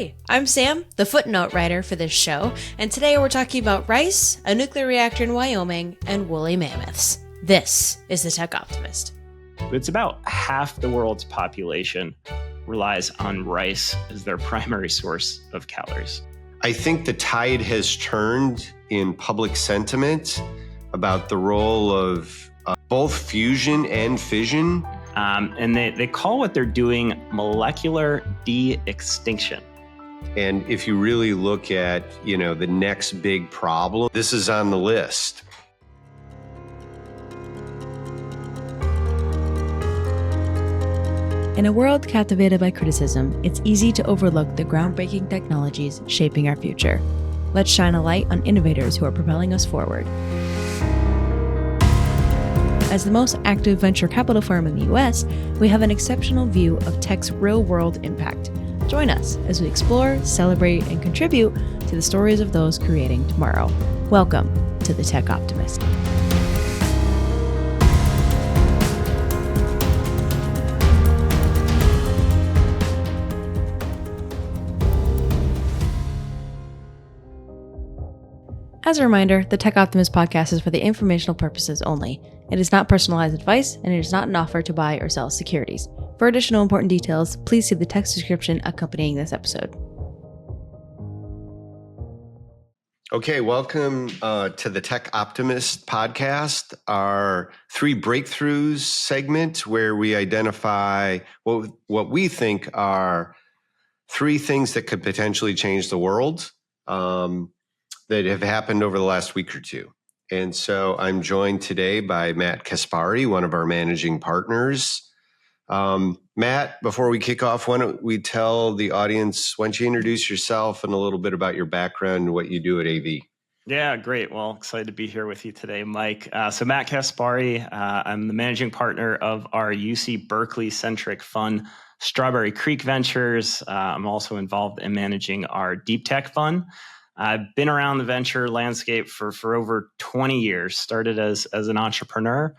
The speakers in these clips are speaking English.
Hi, I'm Sam, the footnote writer for this show, and today we're talking about rice, a nuclear reactor in Wyoming, and woolly mammoths. This is the Tech Optimist. It's about half the world's population relies on rice as their primary source of calories. I think the tide has turned in public sentiment about the role of both fusion and fission. And they call what they're doing molecular de-extinction. And if you really look at, the next big problem, this is on the list. In a world captivated by criticism, it's easy to overlook the groundbreaking technologies shaping our future. Let's shine a light on innovators who are propelling us forward. As the most active venture capital firm in the US, we have an exceptional view of tech's real-world impact. Join us as we explore, celebrate, and contribute to the stories of those creating tomorrow. Welcome to the Tech Optimist. As a reminder, the Tech Optimist podcast is for the informational purposes only. It is not personalized advice, and it is not an offer to buy or sell securities. For additional important details, please see the text description accompanying this episode. Okay, welcome to the Tech Optimist podcast, our 3 breakthroughs segment where we identify what we think are 3 things that could potentially change the world that have happened over the last week or two. And so I'm joined today by Matt Caspari, one of our managing partners. Matt, before we kick off, why don't we tell the audience, why don't you introduce yourself and a little bit about your background and what you do at AV? Yeah, great. Well, excited to be here with you today, Mike. So Matt Caspari, I'm the managing partner of our UC Berkeley-centric fund, Strawberry Creek Ventures. I'm also involved in managing our deep tech fund. I've been around the venture landscape for over 20 years, started as an entrepreneur,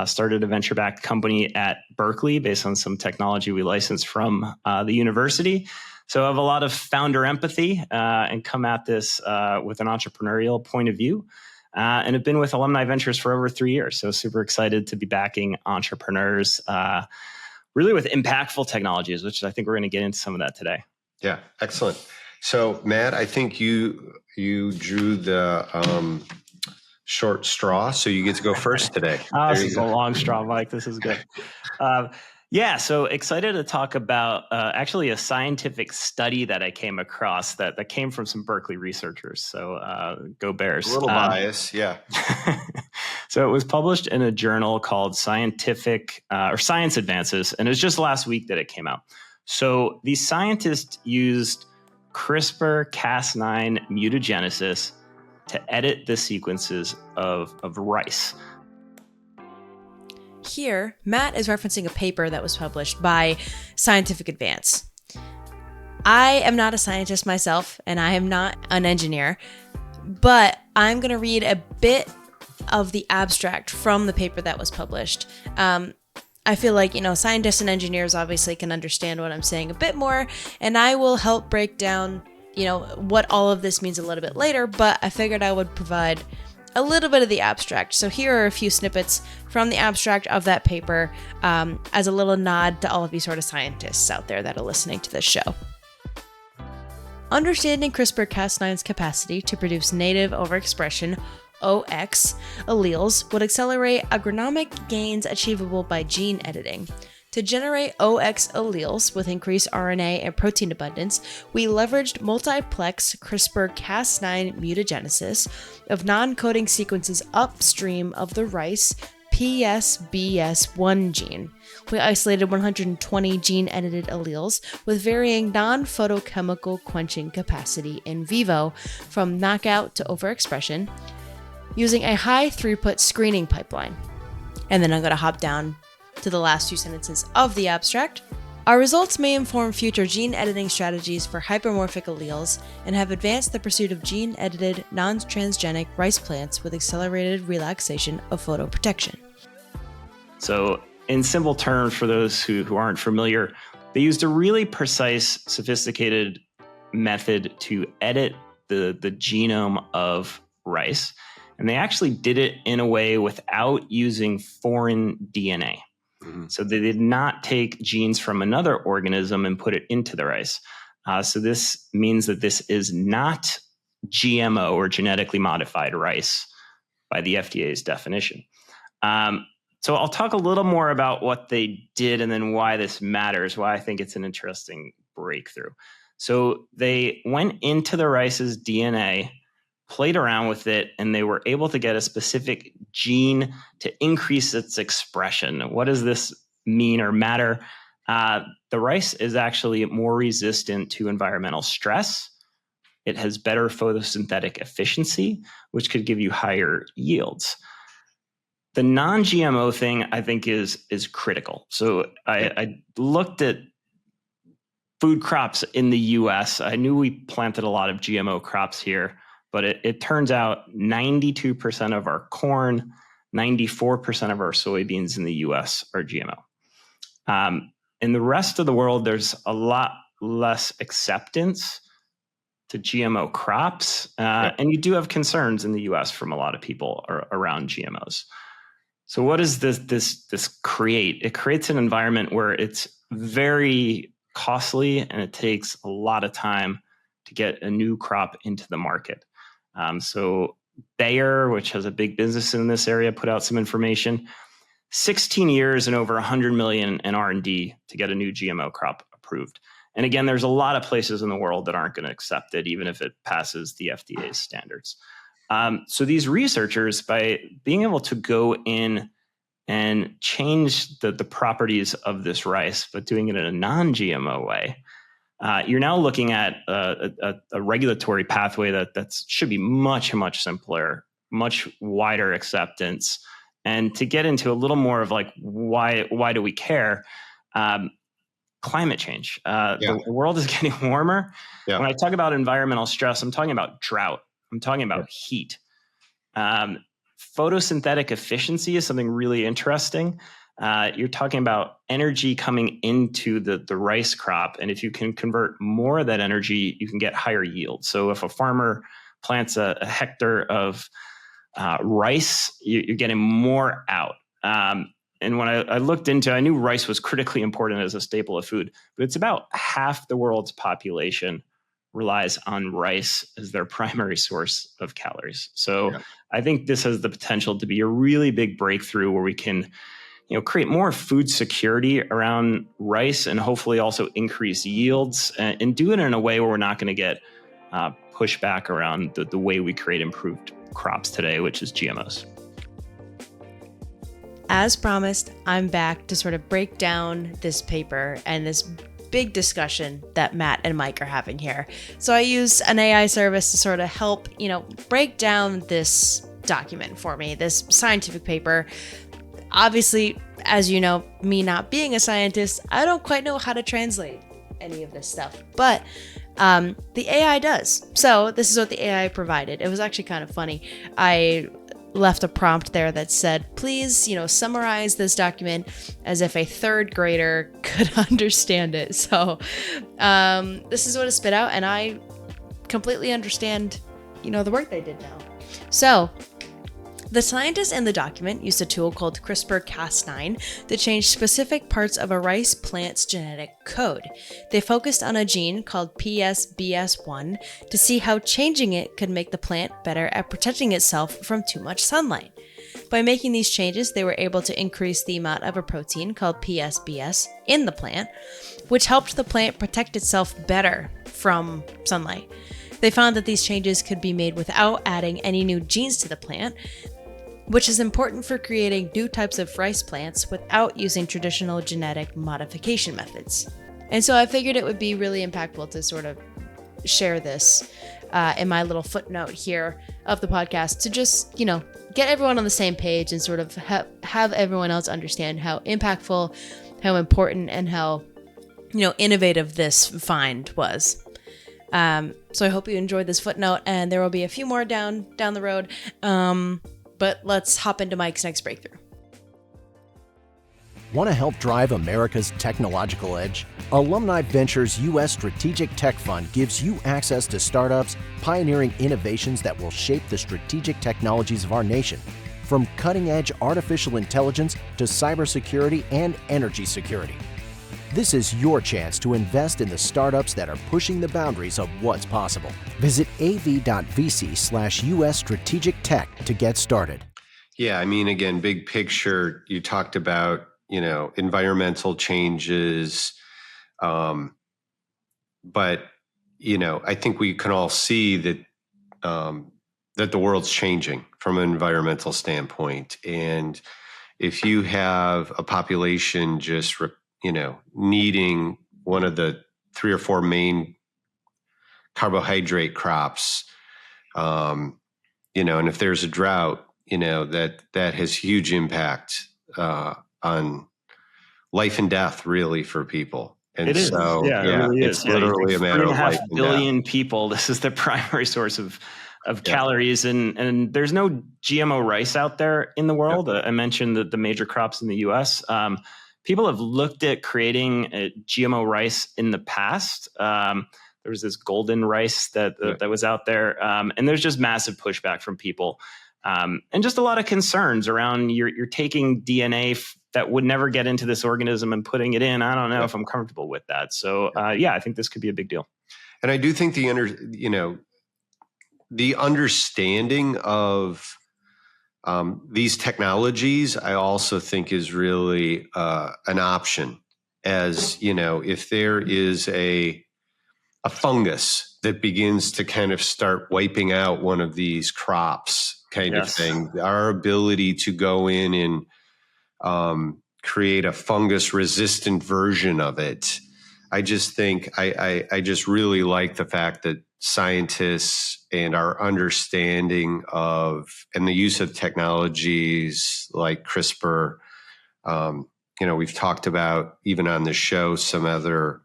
started a venture-backed company at Berkeley based on some technology we licensed from the university. So I have a lot of founder empathy and come at this with an entrepreneurial point of view. And have been with Alumni Ventures for over 3 years. So super excited to be backing entrepreneurs really with impactful technologies, which I think we're going to get into some of that today. Yeah, excellent. So, Matt, I think you drew the short straw, so you get to go first today. This is a long straw, Mike. This is good. So excited to talk about actually a scientific study that I came across that came from some Berkeley researchers. So go Bears. A little bias, yeah. So it was published in a journal called Science Advances, and it was just last week that it came out. So these scientists used CRISPR-Cas9 mutagenesis to edit the sequences of rice. Here, Matt is referencing a paper that was published by Scientific Advance. I am not a scientist myself, and I am not an engineer, but I'm going to read a bit of the abstract from the paper that was published. I feel like, scientists and engineers obviously can understand what I'm saying a bit more, and I will help break down, what all of this means a little bit later, but I figured I would provide a little bit of the abstract. So here are a few snippets from the abstract of that paper as a little nod to all of you sort of scientists out there that are listening to this show. Understanding CRISPR-Cas9's capacity to produce native overexpression OX alleles would accelerate agronomic gains achievable by gene editing. To generate OX alleles with increased RNA and protein abundance, we leveraged multiplex CRISPR-Cas9 mutagenesis of non-coding sequences upstream of the rice PSBS1 gene. We isolated 120 gene-edited alleles with varying non-photochemical quenching capacity in vivo from knockout to overexpression, using a high-throughput screening pipeline. And then I'm going to hop down to the last 2 sentences of the abstract. Our results may inform future gene editing strategies for hypermorphic alleles and have advanced the pursuit of gene-edited, non-transgenic rice plants with accelerated relaxation of photoprotection. So, in simple terms, for those who aren't familiar, they used a really precise, sophisticated method to edit the genome of rice. And they actually did it in a way without using foreign DNA. Mm-hmm. So they did not take genes from another organism and put it into the rice. So this means that this is not GMO, or genetically modified rice, by the FDA's definition. So I'll talk a little more about what they did and then why this matters, why I think it's an interesting breakthrough. So they went into the rice's DNA, played around with it, and they were able to get a specific gene to increase its expression. What does this mean or matter? The rice is actually more resistant to environmental stress. It has better photosynthetic efficiency, which could give you higher yields. The non-GMO thing, I think, is critical. So I looked at food crops in the US. I knew we planted a lot of GMO crops here, but it turns out 92% of our corn, 94% of our soybeans in the US are GMO. In the rest of the world, there's a lot less acceptance to GMO crops. And you do have concerns in the US from a lot of people around GMOs. So what does this create? It creates an environment where it's very costly and it takes a lot of time to get a new crop into the market. So Bayer, which has a big business in this area, put out some information. 16 years and over 100 million in R&D to get a new GMO crop approved. And again, there's a lot of places in the world that aren't going to accept it, even if it passes the FDA's standards. So these researchers, by being able to go in and change the properties of this rice, but doing it in a non-GMO way, you're now looking at a regulatory pathway that should be much, much simpler, much wider acceptance. And to get into a little more of like, why do we care? Climate change. The world is getting warmer. Yeah. When I talk about environmental stress, I'm talking about drought. I'm talking about heat. Photosynthetic efficiency is something really interesting. You're talking about energy coming into the rice crop. And if you can convert more of that energy, you can get higher yield. So if a farmer plants a hectare of rice, you're getting more out. And when I looked into it, I knew rice was critically important as a staple of food, but it's about half the world's population relies on rice as their primary source of calories. So I think this has the potential to be a really big breakthrough where we can, create more food security around rice and hopefully also increase yields and do it in a way where we're not going to get pushback around the way we create improved crops today, which is GMOs. As promised, I'm back to sort of break down this paper and this big discussion that Matt and Mike are having here. So I use an AI service to sort of help, break down this document for me, this scientific paper. Obviously, as you know, me not being a scientist, I don't quite know how to translate any of this stuff, but the AI does. So this is what the AI provided. It was actually kind of funny. I left a prompt there that said, please, summarize this document as if a third grader could understand it. So this is what it spit out, and I completely understand, the work they did now. So the scientists in the document used a tool called CRISPR-Cas9 to change specific parts of a rice plant's genetic code. They focused on a gene called PSBS1 to see how changing it could make the plant better at protecting itself from too much sunlight. By making these changes, they were able to increase the amount of a protein called PSBS in the plant, which helped the plant protect itself better from sunlight. They found that these changes could be made without adding any new genes to the plant, which is important for creating new types of rice plants without using traditional genetic modification methods. And so I figured it would be really impactful to sort of share this in my little footnote here of the podcast to just, get everyone on the same page and sort of have everyone else understand how impactful, how important, and how, innovative this find was. So I hope you enjoyed this footnote, and there will be a few more down the road. But let's hop into Mike's next breakthrough. Want to help drive America's technological edge? Alumni Ventures U.S. Strategic Tech Fund gives you access to startups pioneering innovations that will shape the strategic technologies of our nation, from cutting-edge artificial intelligence to cybersecurity and energy security. This is your chance to invest in the startups that are pushing the boundaries of what's possible. Visit av.vc/US Strategic Tech to get started. Yeah, I mean, again, big picture, you talked about, environmental changes. But, I think we can all see that that the world's changing from an environmental standpoint. And if you have a population just, needing one of the 3 or 4 main carbohydrate crops, and if there's a drought, that has huge impact on life and death, really, for people. And it is. So, it really it's is. literally a matter of life and 3.5 billion death. people. This is the primary source of calories, and there's no GMO rice out there in the world. I mentioned the major crops in the U.S. People have looked at creating a GMO rice in the past. There was this golden rice that was out there, and there's just massive pushback from people. And just a lot of concerns around you're taking DNA that would never get into this organism and putting it in. I don't know if I'm comfortable with that. So I think this could be a big deal. And I do think the understanding of these technologies, I also think is really an option. As if there is a fungus that begins to kind of start wiping out one of these crops, kind of thing, our ability to go in and create a fungus resistant version of it. I just think I just really like the fact that scientists and our understanding of and the use of technologies like CRISPR, we've talked about even on this show some other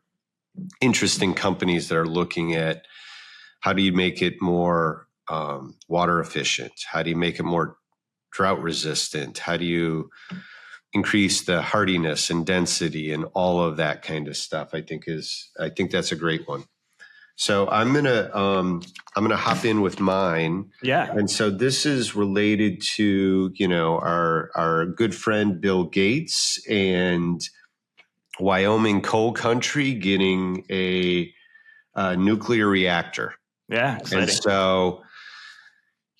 interesting companies that are looking at how do you make it more water efficient? How do you make it more drought resistant? How do you increase the hardiness and density and all of that kind of stuff? I think that's a great one. So I'm gonna hop in with mine. Yeah. And so this is related to our good friend Bill Gates and Wyoming coal country getting a nuclear reactor. Yeah, exciting. And so,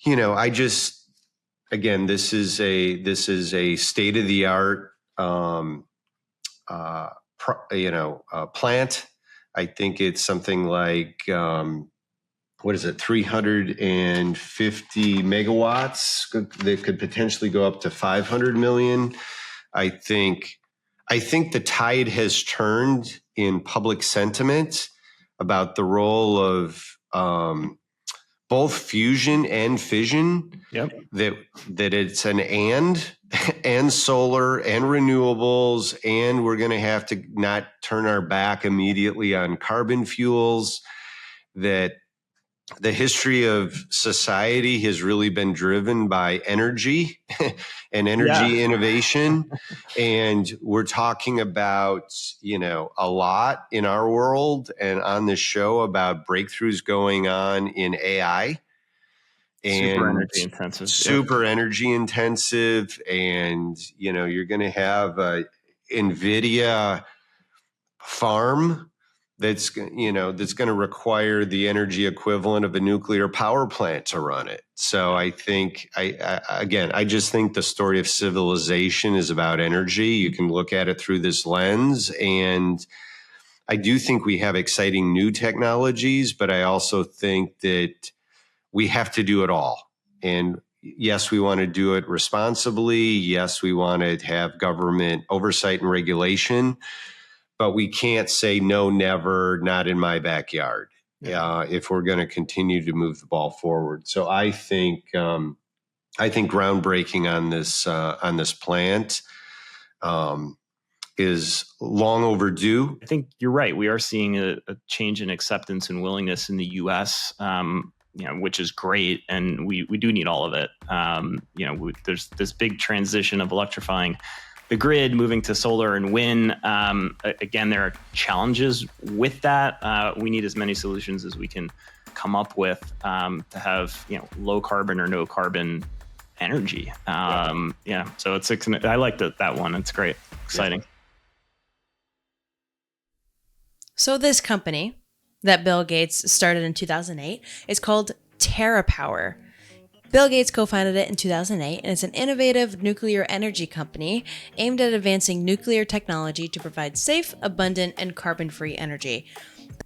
this is a state of the art plant. I think it's something like 350 megawatts that could potentially go up to 500 million. I think the tide has turned in public sentiment about the role of both fusion and fission. Yep. That it's an and solar and renewables, and we're going to have to not turn our back immediately on carbon fuels. That the history of society has really been driven by energy and energy innovation. And we're talking about, a lot in our world and on this show about breakthroughs going on in AI. And super energy intensive. And, you're going to have a NVIDIA farm that's going to require the energy equivalent of a nuclear power plant to run it. So I think, I just think the story of civilization is about energy. You can look at it through this lens. And I do think we have exciting new technologies, but I also think that we have to do it all. And yes, we want to do it responsibly. Yes, we want to have government oversight and regulation. But we can't say no, never, not in my backyard. If we're going to continue to move the ball forward. So I think groundbreaking on this plant is long overdue. I think you're right. We are seeing a change in acceptance and willingness in the U.S. Which is great, and we do need all of it. There's this big transition of electrifying the grid, moving to solar and wind. Again, there are challenges with that. We need as many solutions as we can come up with to have low carbon or no carbon energy. So I like that one. It's great, exciting. So this company that Bill Gates started in 2008 is called TerraPower. Bill Gates co-founded it in 2008, and it's an innovative nuclear energy company aimed at advancing nuclear technology to provide safe, abundant, and carbon-free energy.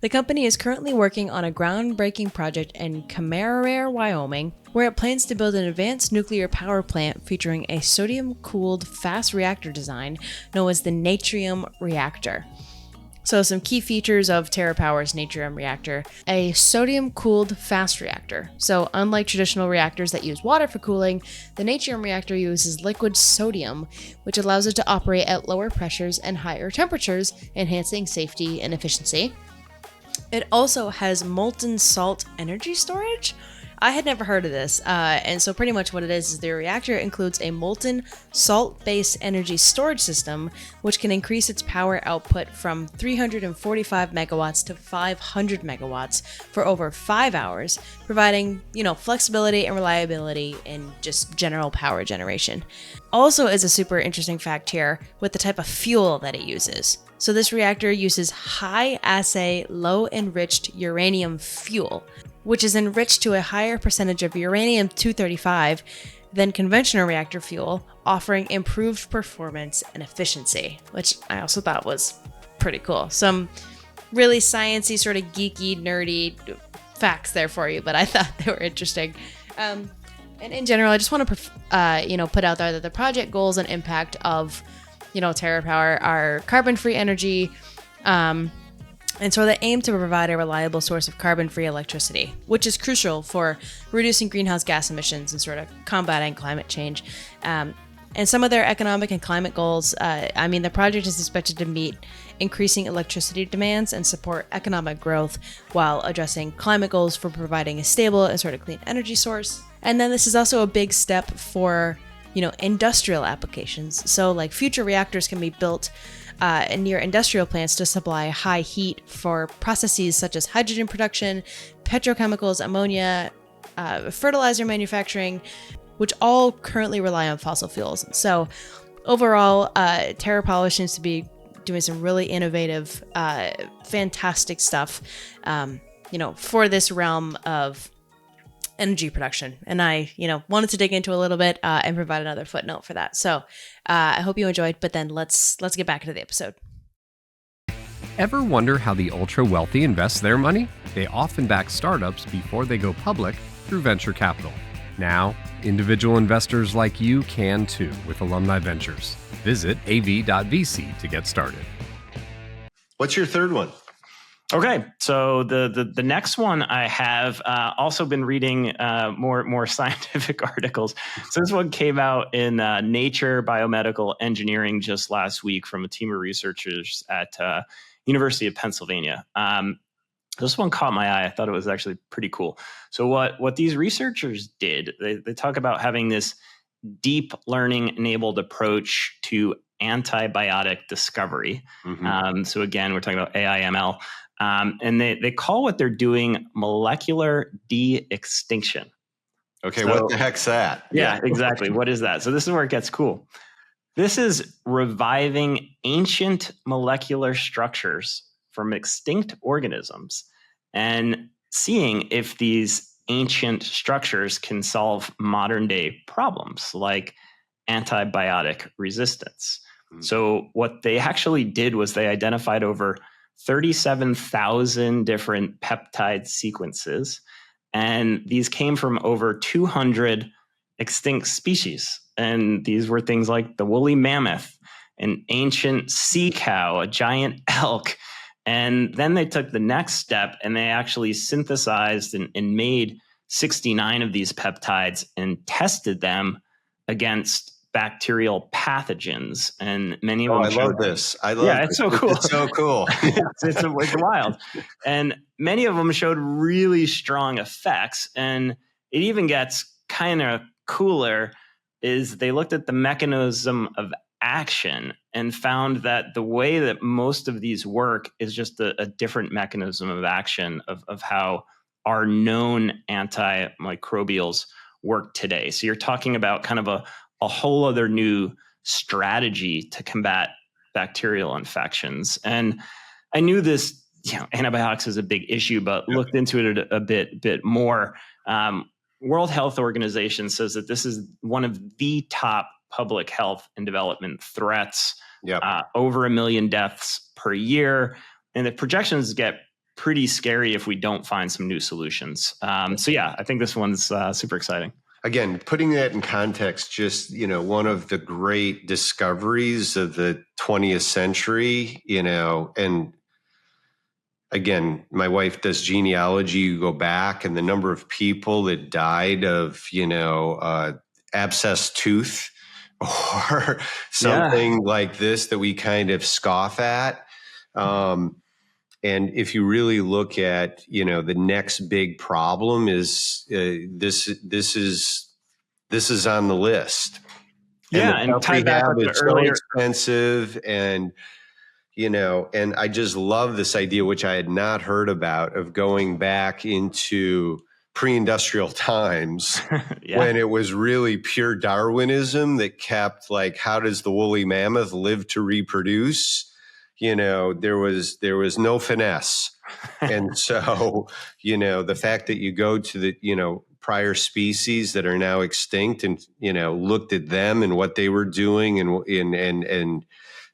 The company is currently working on a groundbreaking project in Camarera, Wyoming, where it plans to build an advanced nuclear power plant featuring a sodium-cooled fast reactor design known as the Natrium reactor. So some key features of TerraPower's Natrium reactor: a sodium-cooled fast reactor. So unlike traditional reactors that use water for cooling, the Natrium reactor uses liquid sodium, which allows it to operate at lower pressures and higher temperatures, enhancing safety and efficiency. It also has molten salt energy storage. I had never heard of this, and so pretty much what it is the reactor includes a molten salt-based energy storage system, which can increase its power output from 345 megawatts to 500 megawatts for over 5 hours, providing, flexibility and reliability in just general power generation. Also is a super interesting fact here with the type of fuel that it uses. So this reactor uses high-assay, low-enriched uranium fuel, which is enriched to a higher percentage of uranium-235 than conventional reactor fuel, offering improved performance and efficiency, which I also thought was pretty cool. Some really sciencey, sort of geeky, nerdy facts there for you, but I thought they were interesting. And in general, I just want to, put out there that the project goals and impact of, TerraPower are carbon-free energy, and so they aim to provide a reliable source of carbon-free electricity, which is crucial for reducing greenhouse gas emissions and sort of combating climate change. And some of their economic and climate goals, the project is expected to meet increasing electricity demands and support economic growth while addressing climate goals for providing a stable and sort of clean energy source. And then this is also a big step for, industrial applications. So like future reactors can be built near industrial plants to supply high heat for processes such as hydrogen production, petrochemicals, ammonia, fertilizer manufacturing, which all currently rely on fossil fuels. So overall, TerraPower seems to be doing some really innovative, fantastic stuff, for this realm of energy production. And I, wanted to dig into a little bit and provide another footnote for that. So I hope you enjoyed, but then let's get back into the episode. Ever wonder how the ultra-wealthy invest their money? They often back startups before they go public through venture capital. Now, individual investors like you can too with Alumni Ventures. Visit av.vc to get started. What's your third one? Okay, so the next one I have also been reading more scientific articles. So this one came out in Nature Biomedical Engineering just last week from a team of researchers at University of Pennsylvania. This one caught my eye. I thought it was actually pretty cool. So what these researchers did, they talk about having this deep learning enabled approach to antibiotic discovery. Mm-hmm. So again, we're talking about AI ML. And they call what they're doing molecular de-extinction. Okay, So, what the heck's that? Yeah, exactly. What is that? So this is where it gets cool. This is reviving ancient molecular structures from extinct organisms and seeing if these ancient structures can solve modern day problems like antibiotic resistance. Mm-hmm. So what they actually did was they identified over 37,000 different peptide sequences, and these came from over 200 extinct species. And these were things like the woolly mammoth, an ancient sea cow, a giant elk. And then they took the next step and they actually synthesized and made 69 of these peptides and tested them against bacterial pathogens, and many of them. I love this. It's so cool. It's so cool. it's wild, and many of them showed really strong effects. And it even gets kind of cooler. Is they looked at the mechanism of action and found that the way that most of these work is just a different mechanism of action of how our known antimicrobials work today. So you're talking about kind of a whole other new strategy to combat bacterial infections. And I knew this, antibiotics is a big issue, but looked into it a bit more. World Health Organization says that this is one of the top public health and development threats. Over 1 million deaths per year. And the projections get pretty scary if we don't find some new solutions. So yeah, I think this one's super exciting. Again, putting that in context, just, one of the great discoveries of the 20th century, and again, my wife does genealogy. You go back and the number of people that died of, abscessed tooth or something like this that we kind of scoff at. And if you really look at, the next big problem is this is on the list. And tie back with it's earlier. So expensive, and and I just love this idea, which I had not heard about, of going back into pre-industrial times when it was really pure Darwinism that kept, like, how does the woolly mammoth live to reproduce? There was no finesse. And so, the fact that you go to the, prior species that are now extinct and, looked at them and what they were doing and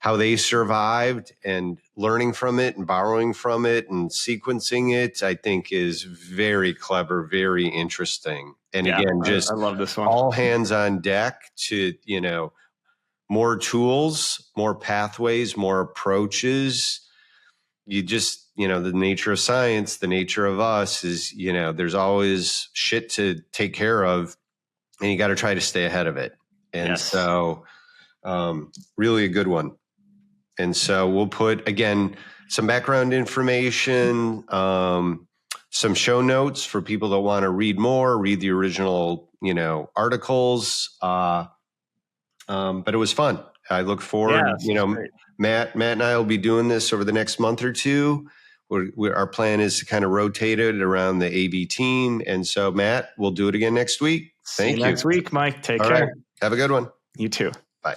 how they survived, and learning from it and borrowing from it and sequencing it, I think is very clever, very interesting. And again, I love this one. All hands on deck to, more tools, more pathways, more approaches. You just, the nature of science, the nature of us is, there's always shit to take care of, and you got to try to stay ahead of it. And so really a good one. And so we'll put, again, some background information, some show notes for people that want to read more, read the original, articles. But it was fun. I look forward, Matt and I will be doing this over the next month or two. Our plan is to kind of rotate it around the AB team. And so, Matt, we'll do it again next week. Thank you. Next week, Mike. Take All care. Right. Have a good one. You too. Bye.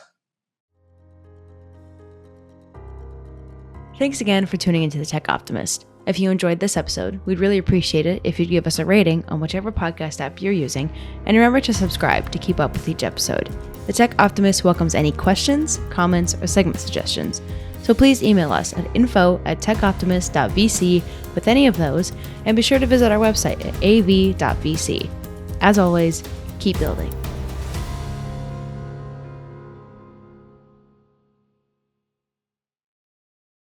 Thanks again for tuning into the Tech Optimist. If you enjoyed this episode, we'd really appreciate it if you'd give us a rating on whichever podcast app you're using, and remember to subscribe to keep up with each episode. The Tech Optimist welcomes any questions, comments, or segment suggestions, so please email us at info@techoptimist.vc with any of those, and be sure to visit our website at av.vc. As always, keep building.